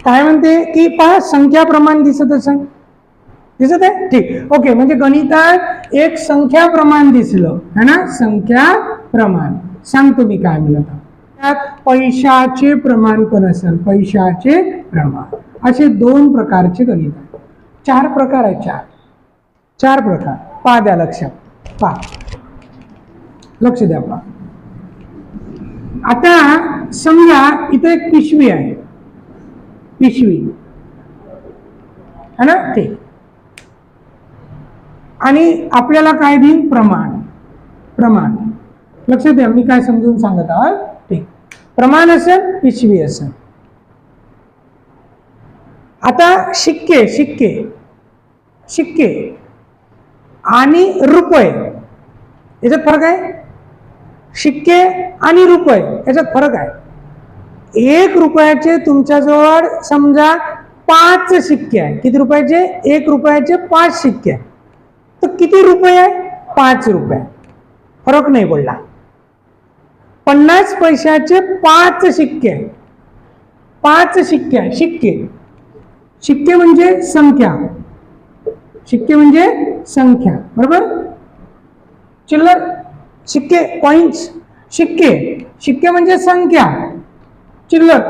काय म्हणते की पहा संख्या प्रमाण दिसत असेल, दिसत आहे, ठीक, ओके. म्हणजे गणितात एक संख्या प्रमाण दिसलं है ना, संख्या प्रमाण. सांगतो मी काय म्हणत आहोत. त्यात पैशाचे प्रमाण पण असेल, पैशाचे प्रमाण. असे दोन प्रकारचे गणित आहेत. 4 प्रकार आहेत, 4 प्रकार. पहा, द्या लक्षात, पहा, लक्ष द्या, पहा. आता समजा इथे एक पिशवी आहे, पिशवी है ना, ठीक. आणि आपल्याला काय देईन, प्रमाण. प्रमाण लक्षात द्या, मी काय समजून सांगत आहोत, ठीक. प्रमाण असेल, पिशवी असेल. आता शिक्के, शिक्के, शिक्के आणि रुपये याच्यात फरक आहे. शिक्के आणि रुपये याच्यात फरक आहे. 1 रुपयाचे तुमच्याजवळ समजा 5 शिक्के आहे. किती रुपयाचे? 1 रुपयाचे 5 शिक्के आहे. तर किती रुपये आहे? 5 रुपये. फरक नाही पडला. 50 पैशाचे 5 शिक्के आहे. 5 शिक्के आहे. शिक्के, शिक्के म्हणजे संख्या, शिक्के म्हणजे संख्या, बरोबर. चिल्लर, शिक्के, कॉइन्स, शिक्के, शिक्के म्हणजे संख्या, चिल्लर.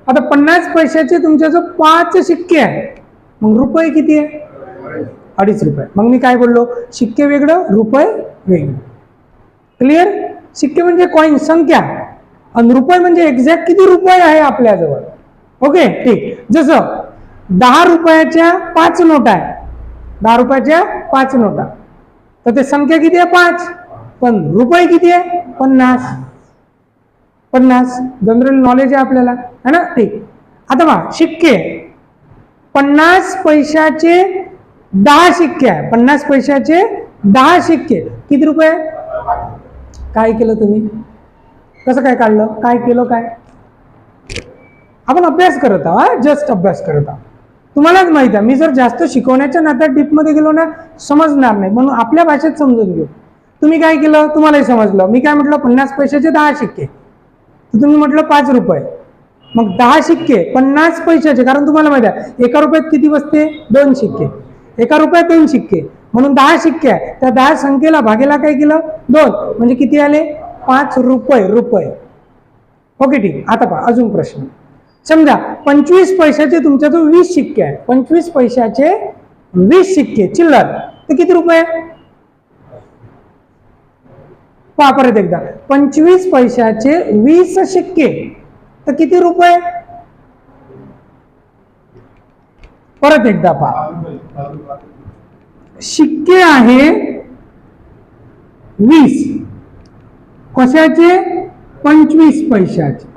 आता 50 पैशाचे तुमच्याजवळ 5 शिक्के आहे. मग रुपये किती आहे? 2.5 रुपये. मग मी काय बोललो, शिक्के वेगळं, रुपये वेगळं. क्लिअर. शिक्के म्हणजे कॉइन, संख्या, आणि रुपये म्हणजे एक्झॅक्ट किती रुपये आहे आपल्याजवळ. ओके, ठीक. जसं 10 रुपयाच्या 5 नोटा आहे, 10 रुपयाच्या 5 नोटा, तर ते संख्या किती आहे? 5. पण रुपये किती आहे? 50. 50 जनरल नॉलेज आहे आपल्याला, है ना, ठीक. आता पहा, शिक्के 50 पैशाचे 10 शिक्के आहे. 50 पैशाचे 10 शिक्के किती रुपये? काय केलं तुम्ही? कसं काय काढलं? काय केलं? काय आपण अभ्यास करत आहोत, जस्ट अभ्यास करत आहोत. तुम्हालाच माहित आहे, मी जर जास्त शिकवण्याच्या नात्यात डीपमध्ये गेलो ना, समजणार नाही. म्हणून आपल्या भाषेत समजून घेऊ. तुम्ही काय केलं? तुम्हालाही समजलं. मी काय म्हटलं? 50 पैशाचे 10 शिक्के, तर तुम्ही म्हटलं 5 रुपये. मग 10 शिक्के 50 पैशाचे, कारण तुम्हाला माहिती आहे 1 रुपयात किती बसते? 2 शिक्के. 1 रुपयात 2 शिक्के, म्हणून 10 शिक्के आहे. त्या 10 संख्येला भागेला काय केलं? 2, म्हणजे किती आले? 5 रुपये. रुपये. ओके, ठीक. आता पहा अजून प्रश्न. समजा 25 पैशाचे तुमच्याजवळ 20 शिक्के आहे. 25 पैशाचे 20 शिक्के चिल्लर, तर किती रुपये? पहा परत एकदा, 25 पैशाचे 20 शिक्के, तर किती रुपये? परत एकदा पहा, शिक्के आहे 20, कशाचे? 25 पैशाचे.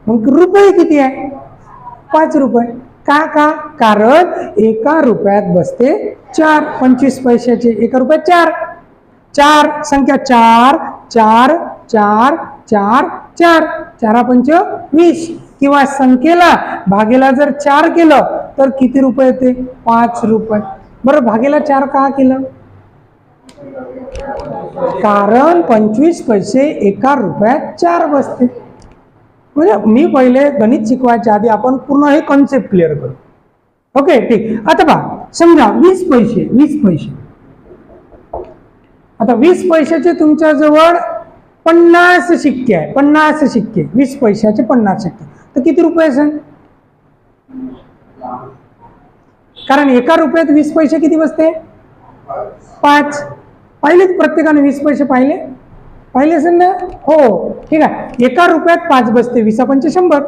मग रुपये किती आहे? 5 रुपये. का? कारण 1 रुपयात बसते 4. 25 पैशाचे 1 रुपयात 4. 4 संख्या 4 4 4 4 4 4 पंच 20. किंवा संख्येला भागेला जर 4 केलं तर किती रुपये येते? 5 रुपये. बरं, भागेला 4 का केलं? कारण 25 पैसे 1 रुपयात 4 बसते. म्हणजे मी पहिले गणित शिकवायच्या आधी आपण पूर्ण हे कॉन्सेप्ट क्लिअर करू. ओके, ठीक. आता पहा, समजा 20 पैसे, 20 पैसे. आता 20 पैशाचे तुमच्या जवळ 50 शिक्के आहे. 50 शिक्के, 20 पैशाचे 50 शिक्के, तर किती रुपये असेल? कारण 1 रुपयात 20 पैसे किती बसते? 5. पाहिलेत प्रत्येकाने 20 पैसे पाहिले? पाहिले असेल ना? हो, ठीक आहे. 1 रुपयात 5 बसते. 20 पंचे 100.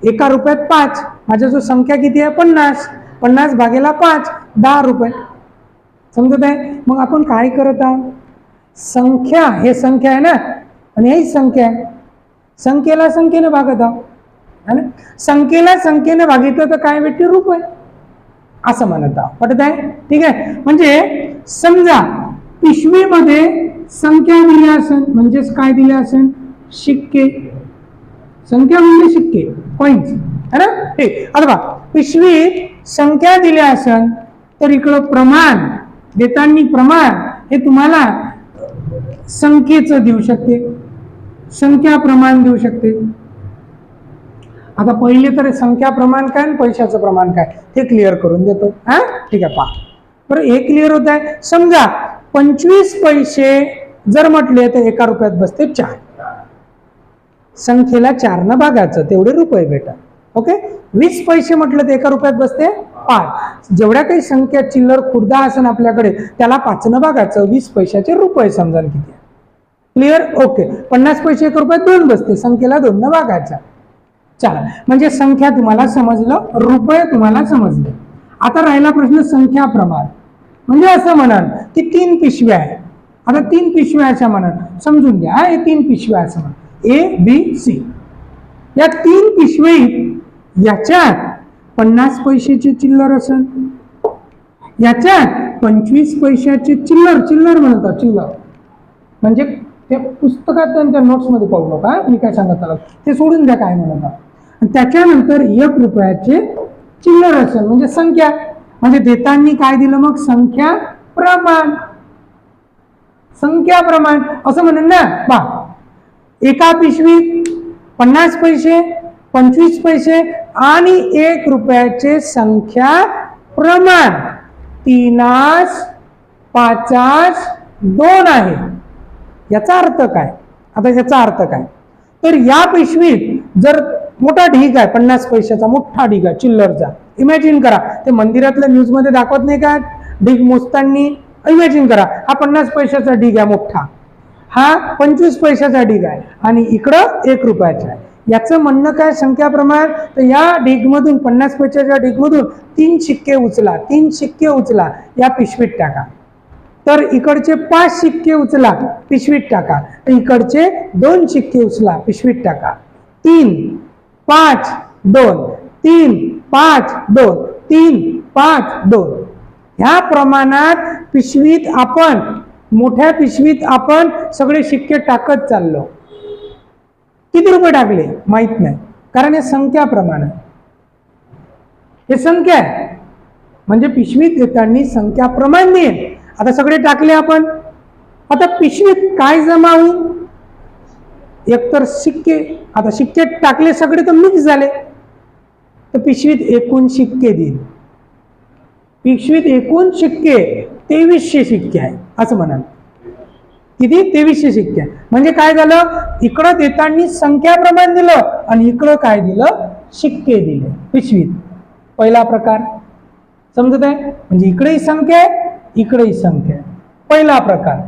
1 रुपयात 5. माझ्या जो संख्या किती आहे? 50. 50 भागेला 5, 10 रुपये. समजत आहे? मग आपण काय करत आहोत? संख्या, हे संख्या आहे ना, आणि ही संख्या आहे. संख्येला संख्येने भागत आहोत, है ना. संख्येला संख्येने भागितलं तर काय भेटते? रुपये. असं म्हणत आहोत. पटत आहे? ठीक आहे. म्हणजे समजा पिशवीमध्ये संख्या दिली असेल, म्हणजेच काय दिले असेल? शिक्के. संख्या म्हणजे शिक्के, कॉइन्स, है ना. ठीक. आता बघा, पिशवीत संख्या दिल्या असेल तर इकडं प्रमाण देताना प्रमाण हे तुम्हाला संख्येचं देऊ शकते, संख्या प्रमाण देऊ शकते. आता पहिले तर संख्या प्रमाण काय आणि पैशाचं प्रमाण काय ते क्लिअर करून देतो. हा ठीक आहे, पहा बरं, हे क्लिअर होत आहे. समजा 25 पैसे जर म्हटले तर एका रुपयात बसते 4. संख्येला 4 न भागायचं तेवढे रुपये भेटतात. ओके. 20 पैसे म्हटलं तर एका रुपयात बसते 5. जेवढ्या काही संख्या चिल्लर खुर्दा असेल आपल्याकडे त्याला 5 न भागायचं, 20 पैशाचे रुपये समजा किती. क्लिअर. ओके. 50 पैसे एका रुपयात 2 बसते, संख्येला 2 न भागायचा. चला, म्हणजे संख्या तुम्हाला समजलं, रुपये तुम्हाला समजले. आता राहिला प्रश्न संख्या प्रमाण. म्हणजे असं म्हणाल की 3 पिशव्या आहे. आता 3 पिशव्या अशा म्हणाल, समजून घ्या. हे 3 पिशव्या असं म्हणा, ABC. या 3 पिशवीत याच्यात 50 पैशाचे चिल्लर असेल, याच्यात 25 पैशाचे चिल्लर म्हणतात. चिल्लर म्हणजे ते पुस्तकात त्यांच्या नोट्समध्ये पाहू नका, मी काय सांगत आलो ते सोडून द्या काय म्हणत. त्याच्यानंतर 1 रुपयाचे चिल्लर असेल म्हणजे संख्या. म्हणजे देताना काय दिलं मग? संख्या प्रमाण. संख्या प्रमाण असं म्हणेल ना. पहा, एका पिशवीत 50 पैसे, 25 पैसे आणि 1 रुपयाचे संख्या प्रमाण 3, 5, 2 आहे. याचा अर्थ काय? आता याचा अर्थ काय? तर या पिशवीत जर मोठा ढीग आहे, 50 पैशाचा मोठा ढीग आहे चिल्लरचा. इमॅजिन करा, ते मंदिरातल्या न्यूज मध्ये दाखवत नाही का ढीग मोजताना. इमॅजिन करा, हा 50 पैशाचा ढीग आहे मोठा, हा 25 पैशाचा ढीग आहे आणि इकडं 1 रुपयाचा आहे. याचं म्हणणं काय संख्या प्रमाण? तर या ढीगमधून 50 पैशाच्या ढीगमधून 3 शिक्के उचला, 3 शिक्के उचला, या पिशवीत टाका. तर इकडचे 5 शिक्के उचला, पिशवीत टाका. तर इकडचे 2 शिक्के उचला, पिशवीत टाका. 3, 5, 2, 3, 5, 2, 3, 5, 2. ह्या प्रमाणात पिशवीत आपण, मोठ्या पिशवीत आपण सगळे शिक्के टाकत चाललो. किती रुपये टाकले माहित नाही, कारण हे संख्या प्रमाण आहे. हे संख्या आहे म्हणजे पिशवीत देताना संख्या प्रमाण देईल. आता सगळे टाकले आपण. आता पिशवीत काय जमा होईल? एकतर शिक्के. आता शिक्के टाकले सगळे तर मिक्स झाले, तर पिशवीत एकूण शिक्के देईल. पिशवीत एकूण शिक्के 2300 शिक्के आहे असं म्हणाल. किती? 2300 शिक्के. म्हणजे काय झालं? इकडं देताना संख्या प्रमाण दिलं आणि इकडं काय दिलं? शिक्के दिले पिशवीत. पहिला प्रकार समजत आहे? म्हणजे इकडेही संख्या आहे, इकडेही संख्या आहे. पहिला प्रकार.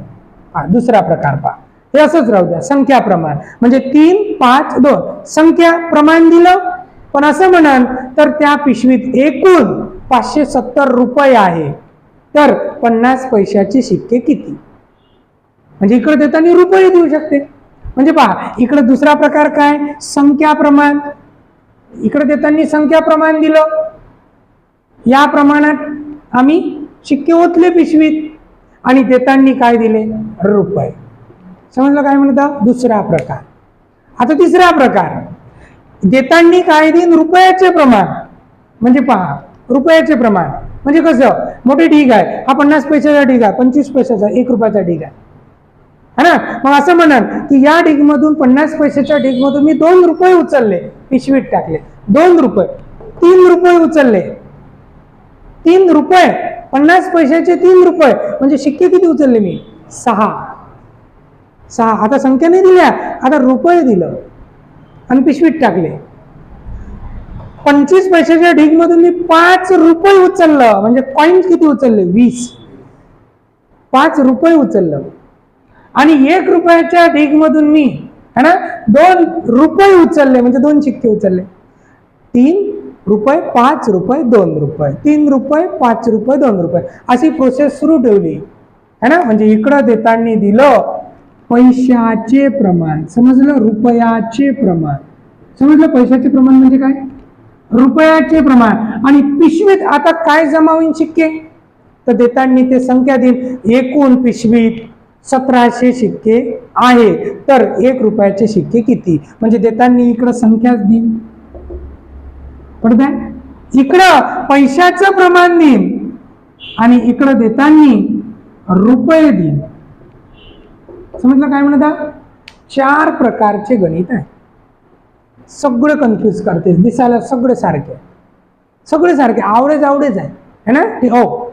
हा दुसरा प्रकार पहा. हे असंच राहू द्या, संख्या प्रमाण. म्हणजे 3, 5, 2 संख्या प्रमाण दिलं. पण असं म्हणाल तर त्या पिशवीत एकूण 570 रुपये आहे, तर 50 पैशाचे शिक्के किती? म्हणजे इकडे देताना रुपये देऊ शकते. म्हणजे पहा, इकडे दुसरा प्रकार काय? संख्या प्रमाण. इकडे देताना संख्या प्रमाण दिलं, या प्रमाणात आम्ही शिक्के ओतले पिशवीत आणि देताना काय दिले? रुपये. समजलं काय म्हणतात? दुसरा प्रकार. आता तिसरा प्रकार, देताना काय देईन? रुपयाचे प्रमाण. म्हणजे पहा, रुपयाचे प्रमाण म्हणजे कसं? मोठे ढीग आहे, हा 50 पैशाचा ढीग आहे, 25 पैशाचा, 1 रुपयाचा ढीग आहे, है ना. मग असं म्हणाल की या ढीग मधून 50 पैशाच्या ढीग मधून मी 2 रुपये उचलले, पिशवीत टाकले. 2 रुपये, 3 रुपये उचलले, 3 रुपये, 50 पैशाचे 3 रुपये. म्हणजे शिक्के किती उचलले मी? 6. आता संख्या नाही दिल्या, आता रुपये दिलं आणि पिशवीत टाकले. 25 पैशाच्या ढीग मधून मी 5 रुपये उचललं. म्हणजे कॉइन्स किती उचलले? 20. 5 रुपये उचललं. आणि 1 रुपयाच्या ढीग मधून मी, है ना, 2 रुपये उचलले. म्हणजे 2 शिक्के उचलले. 3 रुपये, 5 रुपये, 2 रुपये, 3 रुपये, 5 रुपये, 2 रुपये, अशी प्रोसेस सुरू ठेवली, है ना. म्हणजे इकडं देताना दिलं पैशाचे प्रमाण. समजलं? रुपयाचे प्रमाण. समजलं? पैशाचे प्रमाण म्हणजे काय? रुपयाचे प्रमाण. आणि पिशवीत आता काय जमा होईल? शिक्के. तर देताना ते संख्या देईल. एकूण पिशवीत 1700 शिक्के आहे, तर 1 रुपयाचे शिक्के किती? म्हणजे देताना इकडं संख्याच देईल. पडतंय? इकडं पैशाचं प्रमाण देईल आणि इकडं देताना रुपये देईल. समजलं काय म्हणता? 4 प्रकारचे गणित आहे. सगळे कन्फ्यूज करते, दिसायला सगळे सारखे, सगळे सारखे, आवडेच आवडेच आहे है ना. हो,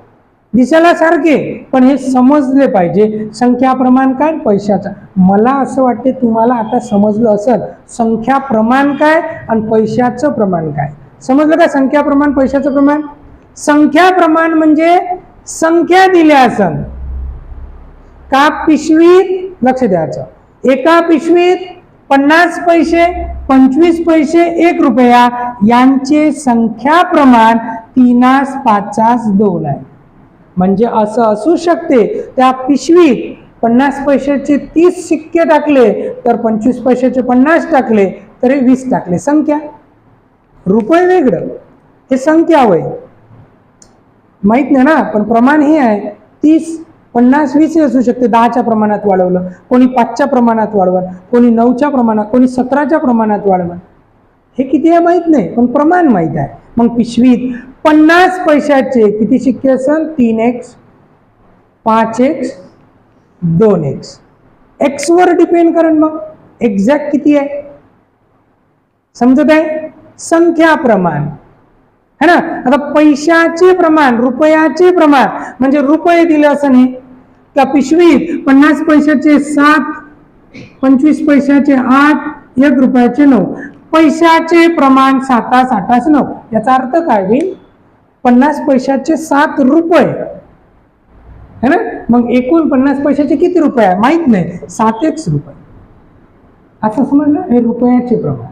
दिसायला सारखे, पण हे समजले पाहिजे संख्या प्रमाण काय, पैशाचा. मला असं वाटते तुम्हाला आता समजलं असेल संख्या प्रमाण काय आणि पैशाचं प्रमाण काय. समजलं का संख्या प्रमाण पैशाचं प्रमाण. संख्या प्रमाण म्हणजे संख्या दिल्या असन का पिशवीत, लक्ष द्यायचं, एका पिशवीत 50 पैसे, 25 पैसे, 1 रुपया यांचे संख्या प्रमाण 3 5 2 आहे. म्हणजे असं असू शकते त्या पिशवीत 50 पैशाचे 30 सिक्के टाकले तर 25 पैशाचे 50 टाकले तरी 20 टाकले. संख्या, रुपये वेगळं, हे संख्या होय, माहित नाही ना. पण प्रमाण हे आहे 30 50 20 असू शकते. 10च्या प्रमाणात वाढवलं, कोणी 5च्या प्रमाणात वाढवलं, कोणी 9च्या प्रमाणात, कोणी 17च्या प्रमाणात वाढवलं. हे किती आहे माहित नाही, पण प्रमाण माहित आहे. मग पिशवीत 50 पैशाचे किती सिक्के असेल, 3x, 5x, 2x. x वर डिपेंड करेल मग एक्झॅक्ट किती आहे. समजत आहे. संख्या प्रमाण है ना. आता पैशाचे प्रमाण, रुपयाचे प्रमाण म्हणजे रुपये दिले असं नाही का पिशवीत 50 पैशाचे 7, 25 पैशाचे 8, 1 रुपयाचे 9. पैशाचे प्रमाण 7 8 9. याचा अर्थ काय होईल, 50 पैशाचे 7 रुपये है ना. मग एकूण 50 पैशाचे किती रुपये माहित नाही, 7x रुपये. असं समजलं. हे रुपयाचे प्रमाण,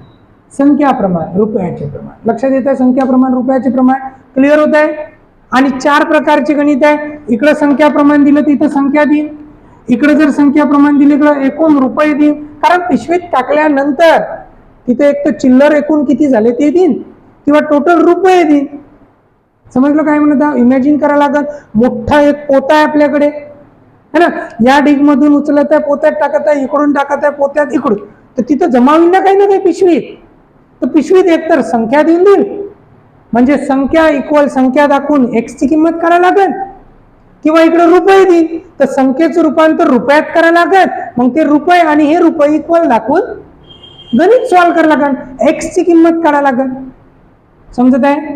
संख्या प्रमाण, रुपयाचे प्रमाण. लक्षात येत आहे संख्या प्रमाण, रुपयाचे प्रमाण. क्लिअर होत आहे. आणि 4 प्रकारचे गणित आहे. इकडे संख्या प्रमाण दिलं तर इथं संख्या देईन, इकडे जर संख्या प्रमाण दिले तर एकूण रुपये देईन. कारण पिशवीत टाकल्यानंतर तिथे एक तर चिल्लर एकूण किती झाले ते देईन किंवा टोटल रुपये देईन. समजलं काय म्हणत आहे. इमॅजिन करायला लागत, मोठा एक पोता आहे आपल्याकडे है ना. या डिग मधून उचलत आहे, पोत्यात टाकत आहे, इकडून टाकत आहे, पोत्यात इकडून, तर तिथं जमा होईल ना काही ना काही पिशवीत. तर पिशवीत एकतर संख्या देऊन देईल, म्हणजे संख्या इक्वल संख्या दाखवून x ची किंमत करायला लागेल, किंवा इकडे रुपये देईल तर संख्येचं रूपांतर रुपयात करायला लागेल. मग ते रुपये आणि हे रुपये इक्वल दाखवून गणित सॉल्व्ह करायला लागेल, x ची किंमत काढायला लागेल. समजत आहे.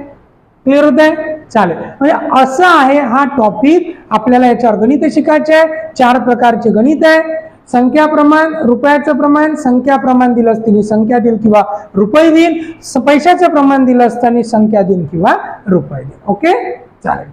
क्लिअर होत आहे. चालेल. म्हणजे असं आहे हा टॉपिक. आपल्याला याच्यावर गणित शिकायचे आहे. 4 प्रकारचे गणित आहे. संख्या प्रमाण, रुपयाचं प्रमाण, संख्या प्रमाण दिलं असताना संख्या देईल किंवा रुपये देईल, पैशाचं प्रमाण दिलं असताना संख्या देईल किंवा रुपये देईल. ओके, चालेल.